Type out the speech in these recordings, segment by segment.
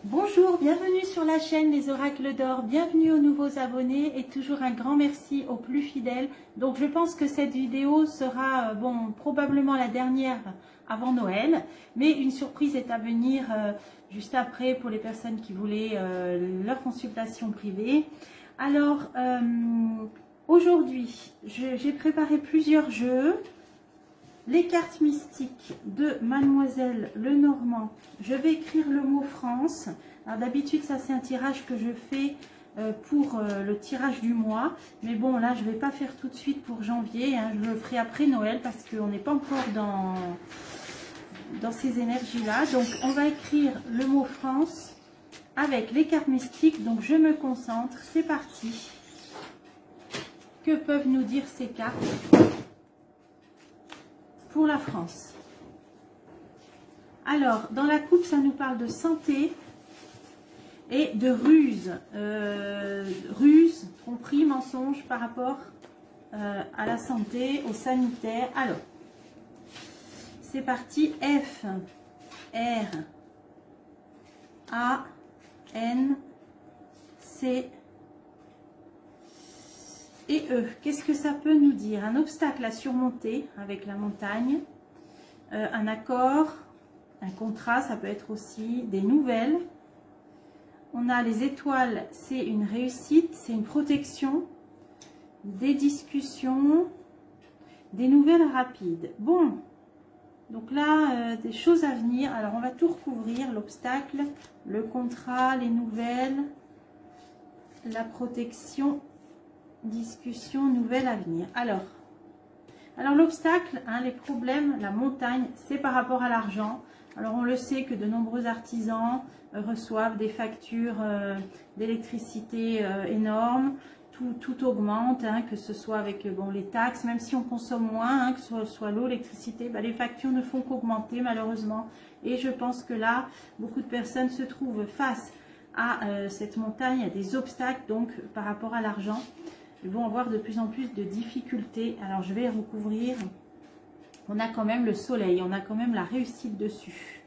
Bonjour, bienvenue sur la chaîne Les Oracles d'Or, bienvenue aux nouveaux abonnés et toujours un grand merci aux plus fidèles. Donc je pense que cette vidéo sera probablement la dernière avant Noël, mais une surprise est à venir juste après pour les personnes qui voulaient leur consultation privée. Alors aujourd'hui, j'ai préparé plusieurs jeux. Les cartes mystiques de Mademoiselle Lenormand. Je vais écrire le mot France. Alors d'habitude, ça c'est un tirage que je fais pour le tirage du mois. Mais bon, là, je ne vais pas faire tout de suite pour janvier. Hein. Je le ferai après Noël parce qu'on n'est pas encore dans ces énergies-là. Donc, on va écrire le mot France avec les cartes mystiques. Donc, je me concentre. C'est parti. Que peuvent nous dire ces cartes pour la France? Alors, dans la coupe, ça nous parle de santé et de ruse. Ruse, tromperie, mensonge par rapport à la santé, au sanitaire. Alors, c'est parti. F, R, A, N, C et E. Qu'est-ce que ça peut nous dire? Un obstacle à surmonter avec la montagne, un accord, un contrat, ça peut être aussi des nouvelles. On a les étoiles, c'est une réussite, c'est une protection, des discussions, des nouvelles rapides. Bon, donc là, des choses à venir. Alors, on va tout recouvrir, l'obstacle, le contrat, les nouvelles, la protection, discussion, nouvelle à venir. Alors l'obstacle, hein, les problèmes, la montagne, c'est par rapport à l'argent. Alors on le sait que de nombreux artisans reçoivent des factures d'électricité énormes. Tout augmente, hein, que ce soit avec les taxes, même si on consomme moins, hein, que ce soit l'eau, l'électricité, les factures ne font qu'augmenter malheureusement. Et je pense que là, beaucoup de personnes se trouvent face à cette montagne, à des obstacles donc par rapport à l'argent. Ils vont avoir de plus en plus de difficultés. Alors, je vais recouvrir. On a quand même le soleil, on a quand même la réussite dessus.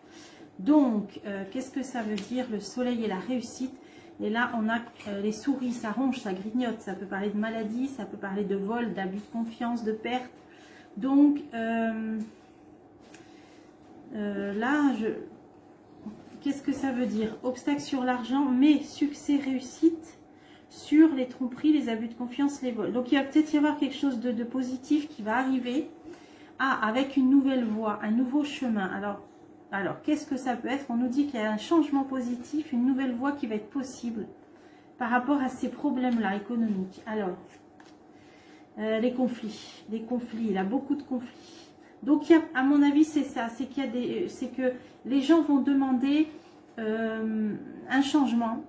Donc, qu'est-ce que ça veut dire, le soleil et la réussite? Et là, on a les souris, ça ronge, ça grignote. Ça peut parler de maladie, ça peut parler de vol, d'abus de confiance, de perte. Donc, qu'est-ce que ça veut dire? Obstacle sur l'argent, mais succès, réussite sur les tromperies, les abus de confiance, les vols. Donc, il va peut-être y avoir quelque chose de positif qui va arriver. Ah, avec une nouvelle voie, un nouveau chemin. Alors qu'est-ce que ça peut être? On nous dit qu'il y a un changement positif, une nouvelle voie qui va être possible par rapport à ces problèmes-là économiques. Alors, les conflits, il y a beaucoup de conflits. Donc, à mon avis, c'est ça. C'est que les gens vont demander un changement.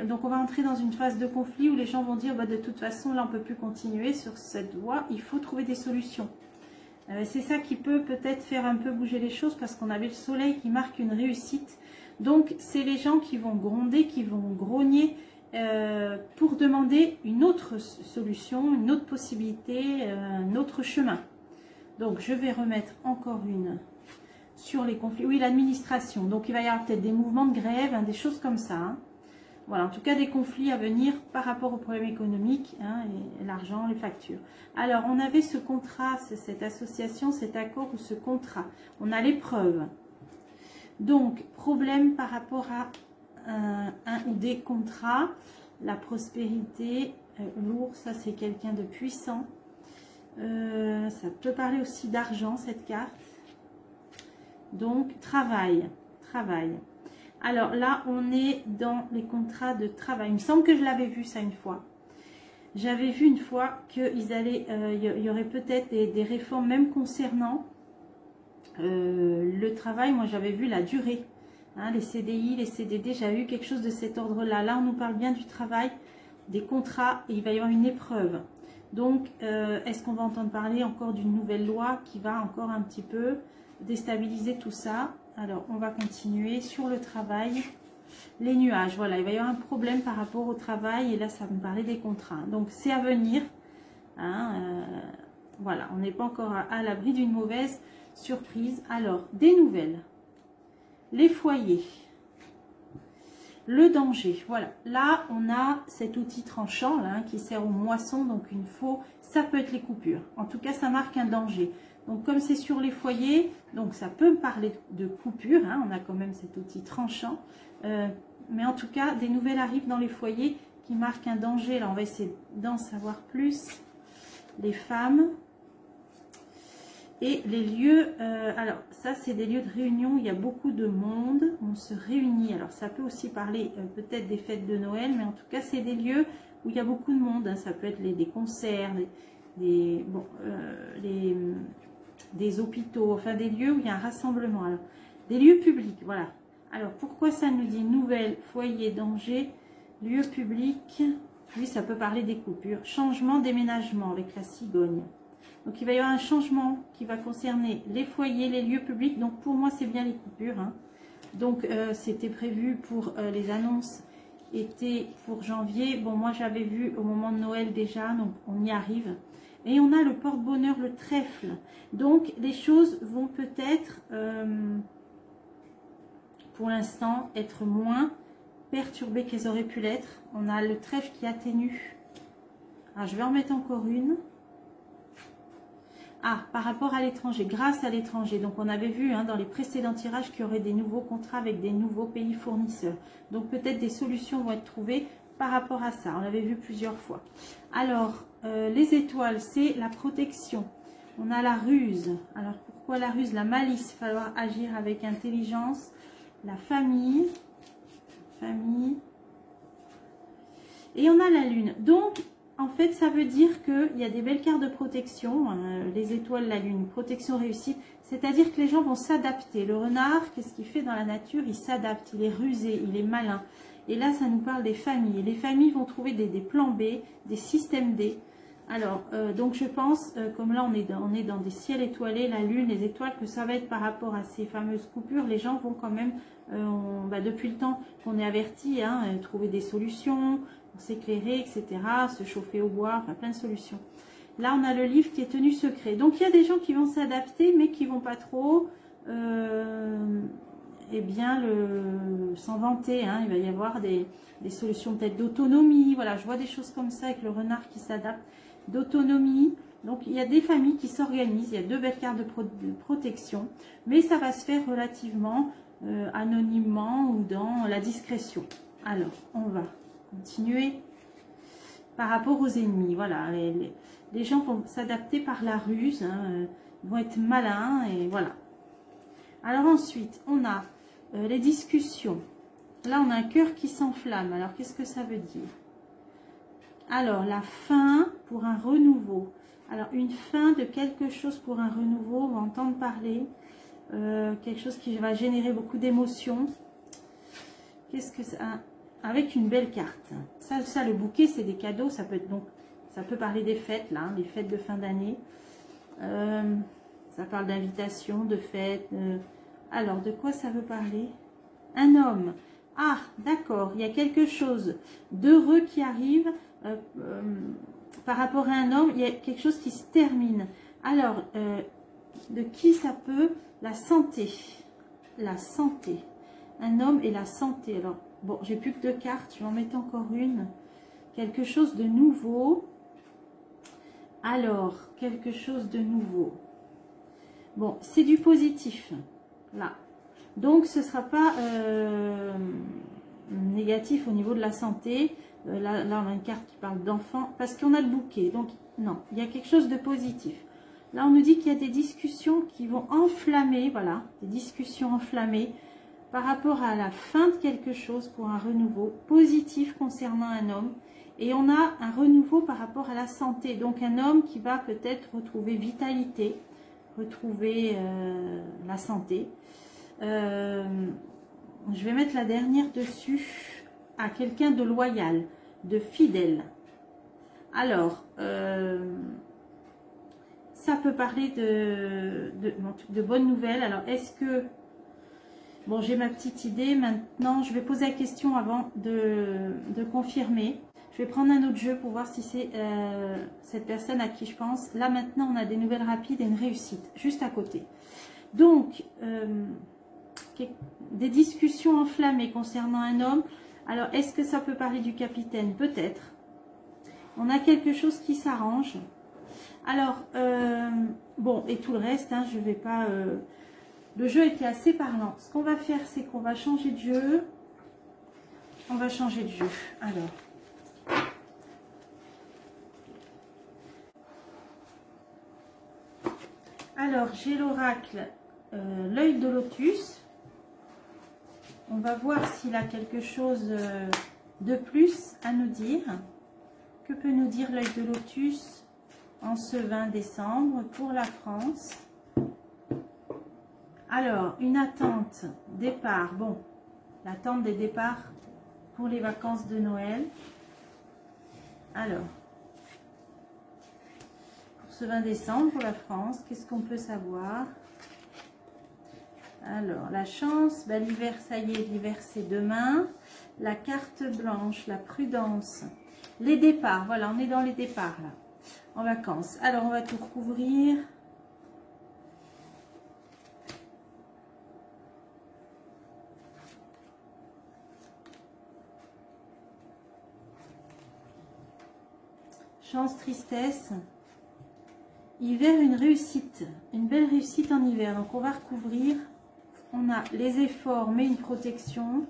Donc on va entrer dans une phase de conflit où les gens vont dire de toute façon là on ne peut plus continuer sur cette voie, il faut trouver des solutions. C'est ça qui peut peut-être faire un peu bouger les choses parce qu'on avait le soleil qui marque une réussite. Donc c'est les gens qui vont gronder, qui vont grogner pour demander une autre solution, une autre possibilité, un autre chemin. Donc je vais remettre encore une sur les conflits. Oui, l'administration. Donc, il va y avoir peut-être des mouvements de grève, hein, des choses comme ça. Hein. Voilà, en tout cas, des conflits à venir par rapport aux problèmes économiques, hein, et l'argent, les factures. Alors, on avait ce contrat, cette association, cet accord ou ce contrat. On a l'épreuve. Donc, problème par rapport à un ou des contrats. La prospérité, lourd, ça c'est quelqu'un de puissant. Ça peut parler aussi d'argent, cette carte. Donc, travail. Alors là, on est dans les contrats de travail. Il me semble que je l'avais vu ça une fois. J'avais vu une fois qu'il y aurait peut-être des réformes même concernant le travail. Moi, j'avais vu la durée. Hein, les CDI, les CDD, j'avais vu quelque chose de cet ordre-là. Là, on nous parle bien du travail, des contrats, et il va y avoir une épreuve. Donc, est-ce qu'on va entendre parler encore d'une nouvelle loi qui va encore un petit peu déstabiliser tout ça? Alors, on va continuer sur le travail. Les nuages, voilà, il va y avoir un problème par rapport au travail. Et là, ça me parlait des contrats. Donc, c'est à venir. Hein, voilà, on n'est pas encore à l'abri d'une mauvaise surprise. Alors, des nouvelles. Les foyers. Le danger, voilà. Là, on a cet outil tranchant là, hein, qui sert aux moissons, donc une faux, ça peut être les coupures. En tout cas, ça marque un danger. Donc, comme c'est sur les foyers, donc ça peut me parler de coupures. Hein, on a quand même cet outil tranchant. Mais en tout cas, des nouvelles arrivent dans les foyers qui marquent un danger. Là, on va essayer d'en savoir plus. Les femmes. Et les lieux, alors ça c'est des lieux de réunion, il y a beaucoup de monde, on se réunit. Alors ça peut aussi parler peut-être des fêtes de Noël, mais en tout cas c'est des lieux où il y a beaucoup de monde. Hein. Ça peut être des concerts, des hôpitaux, enfin des lieux où il y a un rassemblement. Alors, des lieux publics, voilà. Alors pourquoi ça nous dit nouvelle, foyer, danger, lieu public? Oui, ça peut parler des coupures. Changement, déménagement avec la cigogne. Donc, il va y avoir un changement qui va concerner les foyers, les lieux publics. Donc, pour moi, c'est bien les coupures. Hein. Donc, c'était prévu pour les annonces été pour janvier. Bon, moi, j'avais vu au moment de Noël déjà. Donc, on y arrive. Et on a le porte-bonheur, le trèfle. Donc, les choses vont peut-être, pour l'instant, être moins perturbées qu'elles auraient pu l'être. On a le trèfle qui atténue. Alors, je vais en mettre encore une. Ah, par rapport à l'étranger, grâce à l'étranger. Donc, on avait vu hein, dans les précédents tirages qu'il y aurait des nouveaux contrats avec des nouveaux pays fournisseurs. Donc, peut-être des solutions vont être trouvées par rapport à ça. On l'avait vu plusieurs fois. Alors, les étoiles, c'est la protection. On a la ruse. Alors, pourquoi la ruse? La malice, il va falloir agir avec intelligence. La famille. Et on a la lune. Donc, en fait, ça veut dire qu'il y a des belles cartes de protection, les étoiles, la lune, protection réussie. C'est-à-dire que les gens vont s'adapter. Le renard, qu'est-ce qu'il fait dans la nature? Il s'adapte, il est rusé, il est malin. Et là, ça nous parle des familles. Les familles vont trouver des plans B, des systèmes D. Alors, donc je pense, comme là, on est dans des ciels étoilés, la lune, les étoiles, que ça va être par rapport à ces fameuses coupures. Les gens vont quand même, depuis le temps qu'on est averti, hein, trouver des solutions, s'éclairer, etc., se chauffer au bois, enfin plein de solutions. Là, on a le livre qui est tenu secret. Donc, il y a des gens qui vont s'adapter, mais qui vont pas trop, eh bien, s'en vanter. Hein. Il va y avoir des solutions peut-être d'autonomie. Voilà, je vois des choses comme ça avec le renard qui s'adapte, d'autonomie. Donc, il y a des familles qui s'organisent. Il y a deux belles cartes de protection, mais ça va se faire relativement anonymement ou dans la discrétion. Alors, on va continuer par rapport aux ennemis. Voilà, les gens vont s'adapter par la ruse, hein, vont être malins et voilà. Alors ensuite, on a les discussions. Là, on a un cœur qui s'enflamme. Alors, qu'est-ce que ça veut dire? Alors, la fin pour un renouveau. Alors, une fin de quelque chose pour un renouveau, on va entendre parler. Quelque chose qui va générer beaucoup d'émotions. Qu'est-ce que ça... Avec une belle carte. Ça, le bouquet, c'est des cadeaux. Ça peut être donc, ça peut parler des fêtes, là, hein, des fêtes de fin d'année. Ça parle d'invitation, de fêtes. Alors, de quoi ça veut parler? Un homme. Ah, d'accord. Il y a quelque chose d'heureux qui arrive par rapport à un homme. Il y a quelque chose qui se termine. Alors, de qui ça peut? La santé. La santé. Un homme et la santé. Alors, bon, j'ai plus que 2 cartes, je vais en mettre encore une. Quelque chose de nouveau. Alors, quelque chose de nouveau. Bon, c'est du positif, là. Donc, ce ne sera pas négatif au niveau de la santé. Là, on a une carte qui parle d'enfant, parce qu'on a le bouquet. Donc, non, il y a quelque chose de positif. Là, on nous dit qu'il y a des discussions qui vont enflammer, voilà, des discussions enflammées, par rapport à la fin de quelque chose pour un renouveau positif concernant un homme. Et on a un renouveau par rapport à la santé. Donc un homme qui va peut-être retrouver vitalité, retrouver la santé. Je vais mettre la dernière dessus, à quelqu'un de loyal, de fidèle. Alors, ça peut parler de bonnes nouvelles. Alors, est-ce que... Bon, j'ai ma petite idée. Maintenant, je vais poser la question avant de confirmer. Je vais prendre un autre jeu pour voir si c'est cette personne à qui je pense. Là, maintenant, on a des nouvelles rapides et une réussite, juste à côté. Donc, des discussions enflammées concernant un homme. Alors, est-ce que ça peut parler du capitaine? Peut-être. On a quelque chose qui s'arrange. Alors, bon, et tout le reste, hein, je vais pas... le jeu était assez parlant. Ce qu'on va faire, c'est qu'on va changer de jeu. On va changer de jeu. Alors, j'ai l'oracle, l'œil de lotus. On va voir s'il a quelque chose de plus à nous dire. Que peut nous dire l'œil de lotus en ce 20 décembre pour la France? Alors, une attente, départ. Bon, l'attente des départs pour les vacances de Noël. Alors, pour ce 20 décembre pour la France, qu'est-ce qu'on peut savoir? Alors, la chance, bah, l'hiver, ça y est, l'hiver c'est demain. La carte blanche, la prudence, les départs, voilà, on est dans les départs là, en vacances. Alors, on va tout recouvrir. Chance, tristesse. Hiver, une réussite, une belle réussite en hiver. Donc, on va recouvrir. On a les efforts, mais une protection.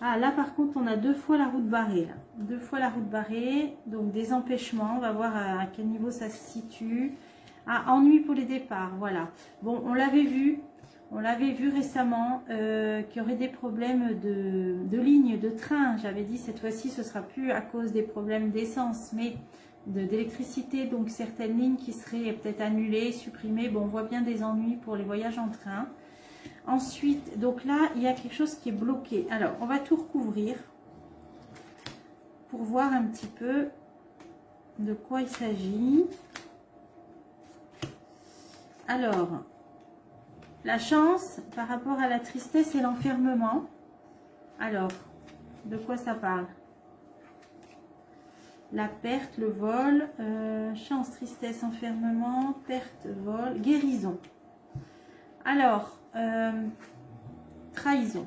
Ah, là, par contre, on a 2 fois la route barrée. Là. 2 fois la route barrée. Donc, des empêchements. On va voir à quel niveau ça se situe. Ah, ennui pour les départs. Voilà. Bon, on l'avait vu. On l'avait vu récemment qu'il y aurait des problèmes de lignes, de train. J'avais dit, cette fois-ci, ce sera plus à cause des problèmes d'essence, mais d'électricité. Donc, certaines lignes qui seraient peut-être annulées, supprimées. Bon, on voit bien des ennuis pour les voyages en train. Ensuite, donc là, il y a quelque chose qui est bloqué. Alors, on va tout recouvrir pour voir un petit peu de quoi il s'agit. Alors, la chance par rapport à la tristesse et l'enfermement. Alors, de quoi ça parle? La perte, le vol, chance, tristesse, enfermement, perte, vol, guérison. Alors, trahison.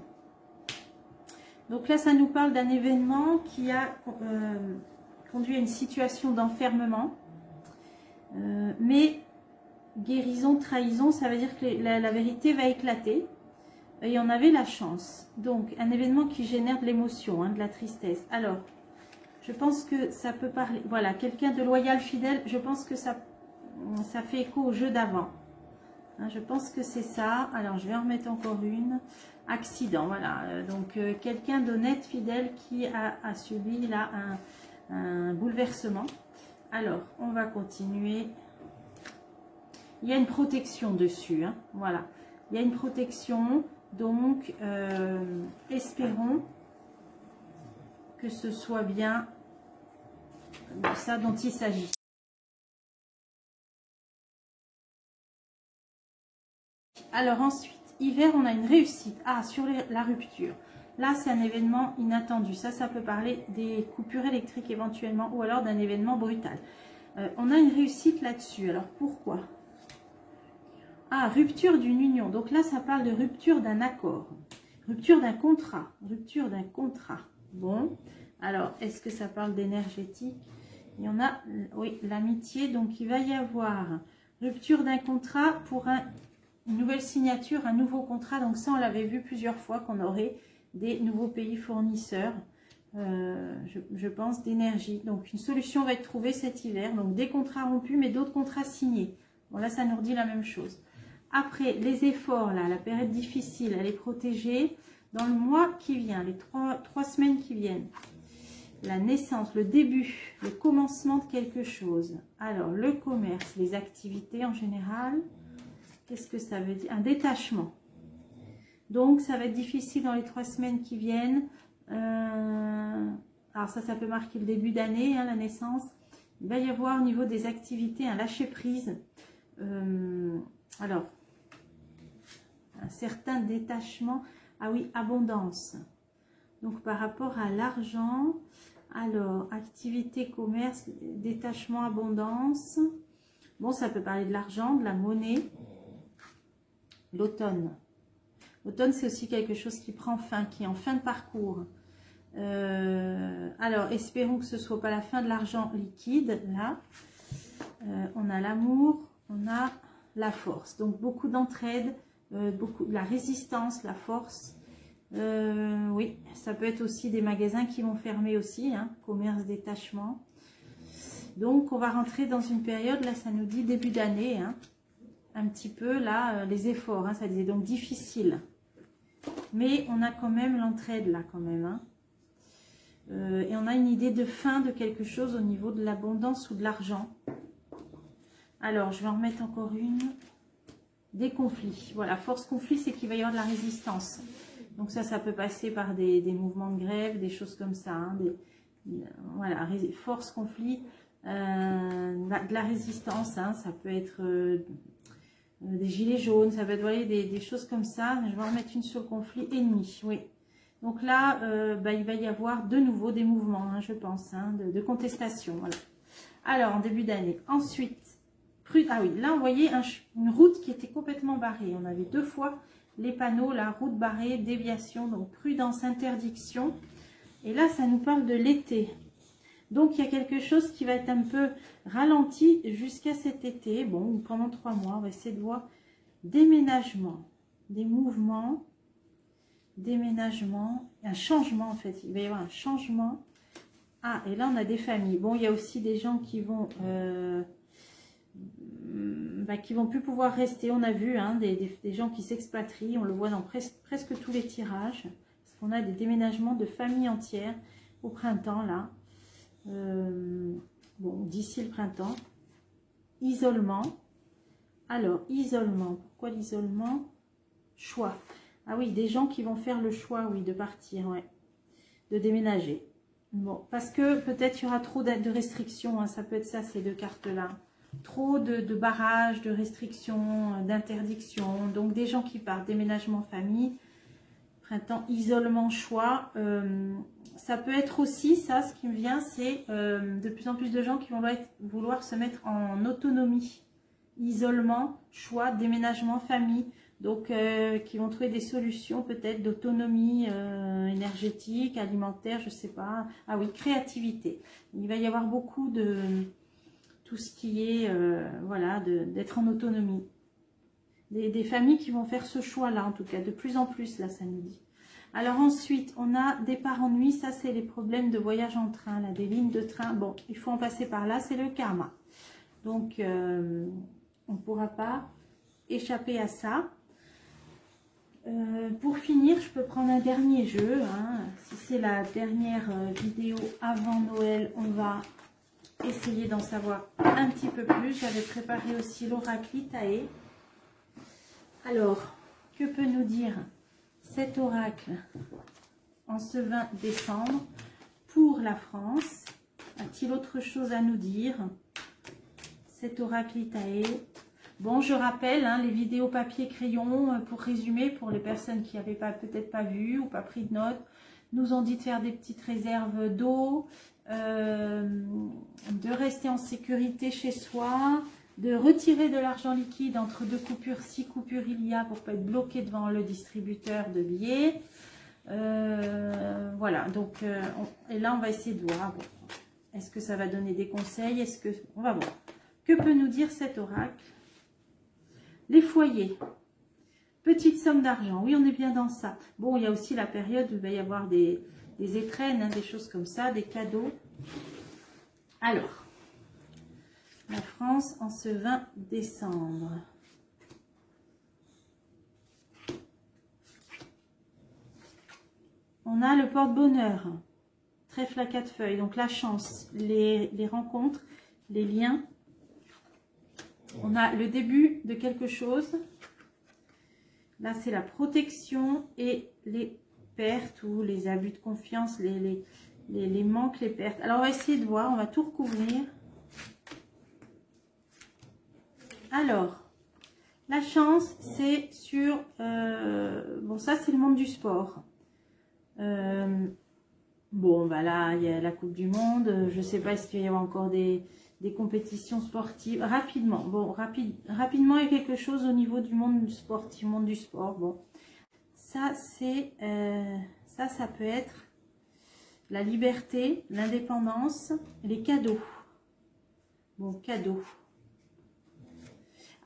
Donc là, ça nous parle d'un événement qui a conduit à une situation d'enfermement. Mais guérison, trahison, ça veut dire que la vérité va éclater. Et on avait la chance. Donc, un événement qui génère de l'émotion, hein, de la tristesse. Alors, je pense que ça peut parler... Voilà, quelqu'un de loyal, fidèle, je pense que ça fait écho au jeu d'avant. Je pense que c'est ça. Alors, je vais en remettre encore une. Accident, voilà. Donc, quelqu'un d'honnête, fidèle, qui a subi là un bouleversement. Alors, on va continuer. Il y a une protection dessus. Hein, voilà. Il y a une protection. Donc, espérons que ce soit bien de ça dont il s'agit. Alors ensuite, hiver, on a une réussite. Ah, sur la rupture. Là, c'est un événement inattendu. Ça peut parler des coupures électriques éventuellement ou alors d'un événement brutal. On a une réussite là-dessus. Alors, pourquoi? Ah, rupture d'une union. Donc là, ça parle de rupture d'un accord. Rupture d'un contrat. Rupture d'un contrat. Bon. Alors, est-ce que ça parle d'énergétique? Il y en a, oui, l'amitié. Donc, il va y avoir rupture d'un contrat pour une nouvelle signature, un nouveau contrat. Donc ça, on l'avait vu plusieurs fois qu'on aurait des nouveaux pays fournisseurs, je pense, d'énergie. Donc une solution va être trouvée cet hiver. Donc des contrats rompus, mais d'autres contrats signés. Bon, là, ça nous redit la même chose. Après, les efforts, là, la période difficile, elle est protégée dans le mois qui vient, les trois semaines qui viennent. La naissance, le début, le commencement de quelque chose. Alors, le commerce, les activités en général. Qu'est-ce que ça veut dire? Un détachement. Donc, ça va être difficile dans les 3 semaines qui viennent. Alors, ça peut marquer le début d'année, hein, la naissance. Il va y avoir au niveau des activités un lâcher-prise. Alors, un certain détachement. Ah oui, abondance. Donc, par rapport à l'argent, alors, activité, commerce, détachement, abondance. Bon, ça peut parler de l'argent, de la monnaie. L'automne. L'automne, c'est aussi quelque chose qui prend fin, qui est en fin de parcours. Alors, espérons que ce ne soit pas la fin de l'argent liquide, là. On a l'amour, on a la force. Donc, beaucoup d'entraide, beaucoup la résistance, la force. Oui, ça peut être aussi des magasins qui vont fermer aussi, hein, commerce, détachement. Donc, on va rentrer dans une période, là, ça nous dit début d'année, hein, un petit peu, là, les efforts, hein, ça disait donc difficile. Mais on a quand même l'entraide, là, quand même, hein. Et on a une idée de fin de quelque chose au niveau de l'abondance ou de l'argent. Alors, je vais en remettre encore une. Des conflits. Voilà, force conflit, c'est qu'il va y avoir de la résistance. Donc ça peut passer par des mouvements de grève, des choses comme ça. Hein, voilà, force conflit, de la résistance. Hein, ça peut être des gilets jaunes, ça peut être voyez, des choses comme ça. Je vais en remettre une sur le conflit ennemi. Oui. Donc là, il va y avoir de nouveau des mouvements, hein, je pense, hein, de contestation. Voilà. Alors, en début d'année. Ensuite, ah oui, là, vous voyez une route qui était complètement barrée. On avait 2 fois les panneaux, la route barrée, déviation, donc prudence, interdiction. Et là, ça nous parle de l'été. Donc, il y a quelque chose qui va être un peu ralenti jusqu'à cet été. Bon, pendant 3 mois, on va essayer de voir déménagement, des mouvements, déménagement, un changement en fait. Il va y avoir un changement. Ah, et là, on a des familles. Bon, il y a aussi des gens qui vont plus pouvoir rester. On a vu hein, des gens qui s'expatrient. On le voit dans presque tous les tirages. Parce qu'on a des déménagements de familles entières au printemps, là. Bon, d'ici le printemps. Isolement. Alors, isolement. Pourquoi l'isolement? Choix. Ah oui, des gens qui vont faire le choix, oui, de partir, ouais. De déménager. Bon, parce que peut-être il y aura trop de restrictions. Hein, ça peut être ça, ces 2 cartes-là. Trop de barrages, de restrictions, d'interdictions. Donc, des gens qui partent, déménagement, famille, printemps, isolement, choix. Ça peut être aussi, ça, ce qui me vient, c'est de plus en plus de gens qui vont vouloir se mettre en autonomie. Isolement, choix, déménagement, famille. Donc, qui vont trouver des solutions peut-être d'autonomie énergétique, alimentaire, je ne sais pas. Ah oui, créativité. Il va y avoir beaucoup de tout ce qui est, voilà, d'être en autonomie. Des familles qui vont faire ce choix-là, en tout cas, de plus en plus, là, ça nous dit. Alors ensuite, on a départ en nuit. Ça, c'est les problèmes de voyage en train, là, des lignes de train. Bon, il faut en passer par là, c'est le karma. Donc, on ne pourra pas échapper à ça. Pour finir, je peux prendre un dernier jeu. Hein. Si c'est la dernière vidéo avant Noël, on va essayer d'en savoir un petit peu plus. J'avais préparé aussi l'oracle Itae. Alors, que peut nous dire cet oracle en ce 20 décembre pour la France? A-t-il autre chose à nous dire? Cet oracle Itae. Bon, je rappelle, hein, les vidéos papier crayon, pour résumer, pour les personnes qui n'avaient peut-être pas vu ou pas pris de notes, nous ont dit de faire des petites réserves d'eau, de rester en sécurité chez soi, de retirer de l'argent liquide entre 2 coupures, 6 coupures il y a pour ne pas être bloqué devant le distributeur de billets. Voilà, donc, et là on va essayer de voir, bon, est-ce que ça va donner des conseils, on va voir. Que peut nous dire cet oracle? Les foyers, petite somme d'argent, oui on est bien dans ça. Bon, il y a aussi la période où il va y avoir des étrennes, hein, des choses comme ça, des cadeaux. Alors, la France en ce 20 décembre. On a le porte-bonheur, trèfle à 4 feuilles, donc la chance, les rencontres, les liens. On a le début de quelque chose. Là, c'est la protection et les pertes ou les abus de confiance, les manques, les pertes. Alors, on va essayer de voir. On va tout recouvrir. Alors, la chance, c'est sur... bon, ça, c'est le monde du sport. Bon, bah là, il y a la Coupe du Monde. Je ne sais pas, est-ce qu'il va y avoir encore des compétitions sportives rapidement. Bon, rapidement, il y a quelque chose au niveau du monde sportif, monde du sport. Bon, ça c'est ça peut être la liberté, l'indépendance, les cadeaux. Bon, cadeaux.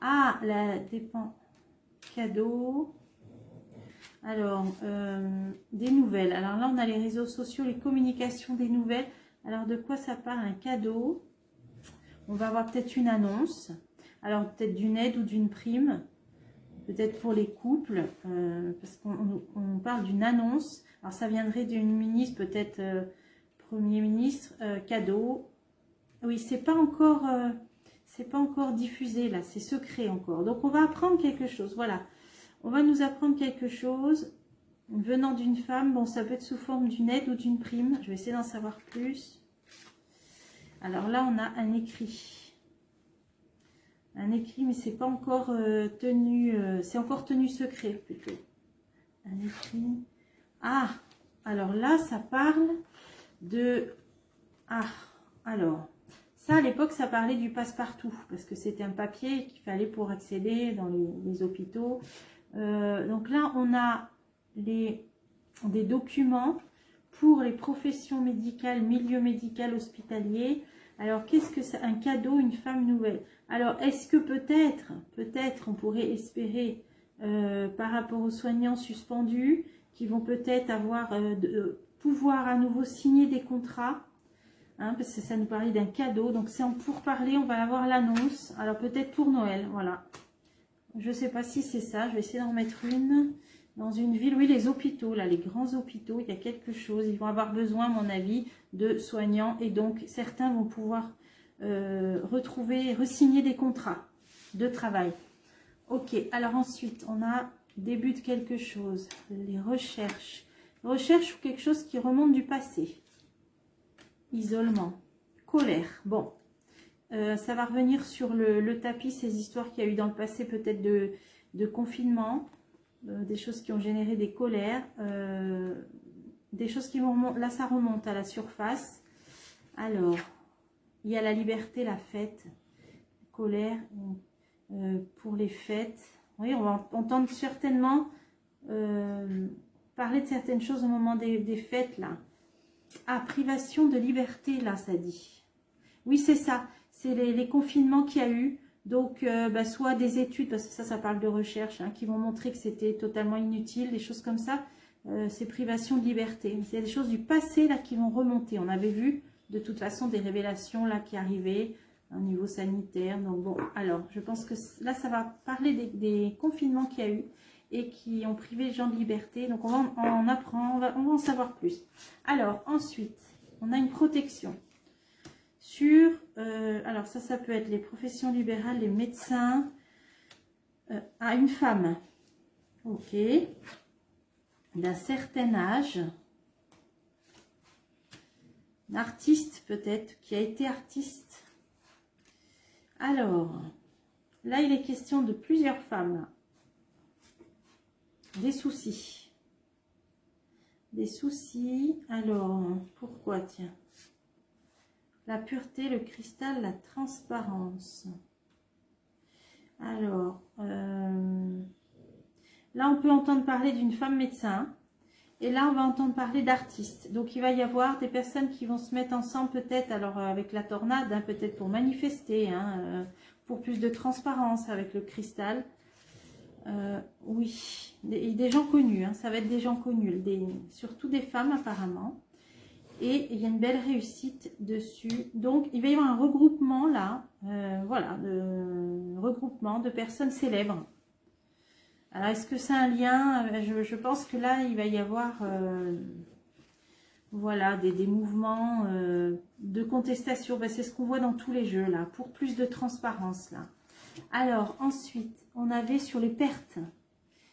Ah, la dépend cadeaux. Alors, des nouvelles. Alors là, on a les réseaux sociaux, les communications des nouvelles. Alors, de quoi ça parle? Un cadeau. On va avoir peut-être une annonce. Alors, peut-être d'une aide ou d'une prime. Peut-être pour les couples. Parce qu'on parle d'une annonce. Alors, ça viendrait d'une ministre, peut-être Premier ministre. Cadeau. Oui, c'est pas encore diffusé là. C'est secret encore. Donc, on va apprendre quelque chose. Voilà. On va nous apprendre quelque chose venant d'une femme. Bon, ça peut être sous forme d'une aide ou d'une prime. Je vais essayer d'en savoir plus. Alors là, on a un écrit. Un écrit, mais c'est pas encore tenu... c'est encore tenu secret, plutôt. Un écrit. Ah, alors là, ça parle de... Ah, alors... Ça, à l'époque, ça parlait du passe-partout. Parce que c'était un papier qu'il fallait pour accéder dans les hôpitaux. Donc là, on a des documents pour les professions médicales, milieu médical, hospitalier. Alors, qu'est-ce que c'est un cadeau, une femme nouvelle? Alors, est-ce que peut-être, on pourrait espérer, par rapport aux soignants suspendus, qui vont peut-être avoir pouvoir à nouveau signer des contrats, hein, parce que ça nous parlait d'un cadeau. Donc, c'est en pourparler, on va avoir l'annonce. Alors, peut-être pour Noël, voilà. Je ne sais pas si c'est ça. Je vais essayer d'en mettre une dans une ville. Oui, les hôpitaux, là, les grands hôpitaux, il y a quelque chose. Ils vont avoir besoin, à mon avis, de soignants. Et donc, certains vont pouvoir re-signer des contrats de travail. Ok, alors ensuite, on a début de quelque chose. Les recherches. Recherche ou quelque chose qui remonte du passé. Isolement. Colère. Bon. Ça va revenir sur le tapis, ces histoires qu'il y a eu dans le passé, peut-être de confinement, des choses qui ont généré des colères, des choses qui vont... Là, ça remonte à la surface. Alors, il y a la liberté, la fête, colère pour les fêtes. Oui, on va entendre certainement parler de certaines choses au moment des fêtes, là. Ah, privation de liberté, là, ça dit. Oui, c'est ça. C'est les confinements qu'il y a eu. Donc, soit des études, parce que ça parle de recherche, hein, qui vont montrer que c'était totalement inutile, des choses comme ça. C'est privation de liberté. C'est des choses du passé, là, qui vont remonter. On avait vu, de toute façon, des révélations, là, qui arrivaient au niveau sanitaire. Donc, bon, alors, je pense que là, ça va parler des confinements qu'il y a eu et qui ont privé les gens de liberté. Donc, on va en apprendre, on va en savoir plus. Alors, ensuite, on a une protection. Sur, alors ça peut être les professions libérales, les médecins, à une femme, ok, d'un certain âge, un artiste peut-être, qui a été artiste. Alors, là il est question de plusieurs femmes, des soucis, alors, pourquoi, tiens? La pureté, le cristal, la transparence. Alors, là, on peut entendre parler d'une femme médecin. Et là, on va entendre parler d'artistes. Donc, il va y avoir des personnes qui vont se mettre ensemble, peut-être, alors avec la tornade, hein, peut-être pour manifester, hein, pour plus de transparence avec le cristal. Oui, des gens connus, hein, ça va être des gens connus, surtout des femmes apparemment. Et il y a une belle réussite dessus. Donc, il va y avoir un regroupement là. Voilà, regroupement de personnes célèbres. Alors, est-ce que c'est un lien? Je pense que là, il va y avoir voilà, des mouvements de contestation. Ben, c'est ce qu'on voit dans tous les jeux là, pour plus de transparence là. Alors, ensuite, on avait sur les pertes.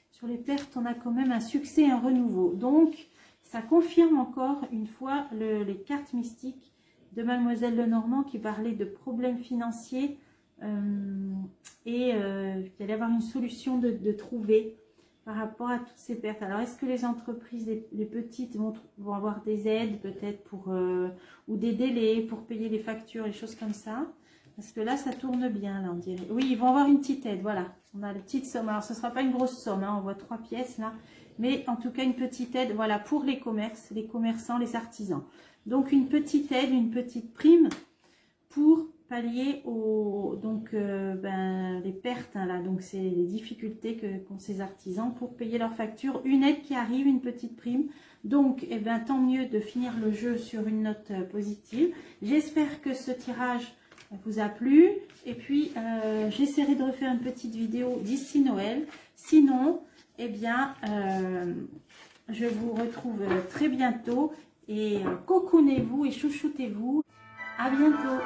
Sur les pertes, on a quand même un succès et un renouveau. Donc, ça confirme encore une fois les cartes mystiques de Mademoiselle Lenormand qui parlait de problèmes financiers et qu'il allait y avoir une solution de trouver par rapport à toutes ces pertes. Alors, est-ce que les entreprises, les petites, vont avoir des aides peut-être pour ou des délais pour payer les factures, les choses comme ça? Parce que là, ça tourne bien, là, on dirait. Oui, ils vont avoir une petite aide, voilà. On a la petite somme. Alors, ce ne sera pas une grosse somme, hein, on voit 3 pièces, là. Mais en tout cas, une petite aide, voilà, pour les commerces, les commerçants, les artisans. Donc, une petite aide, une petite prime pour pallier aux, donc, les pertes, hein, là. Donc, c'est les difficultés qu'ont ces artisans pour payer leurs factures. Une aide qui arrive, une petite prime. Donc, eh ben, tant mieux de finir le jeu sur une note positive. J'espère que ce tirage vous a plu, et puis j'essaierai de refaire une petite vidéo d'ici Noël. Sinon, eh bien, je vous retrouve très bientôt, et cocoonez-vous et chouchoutez-vous. À bientôt.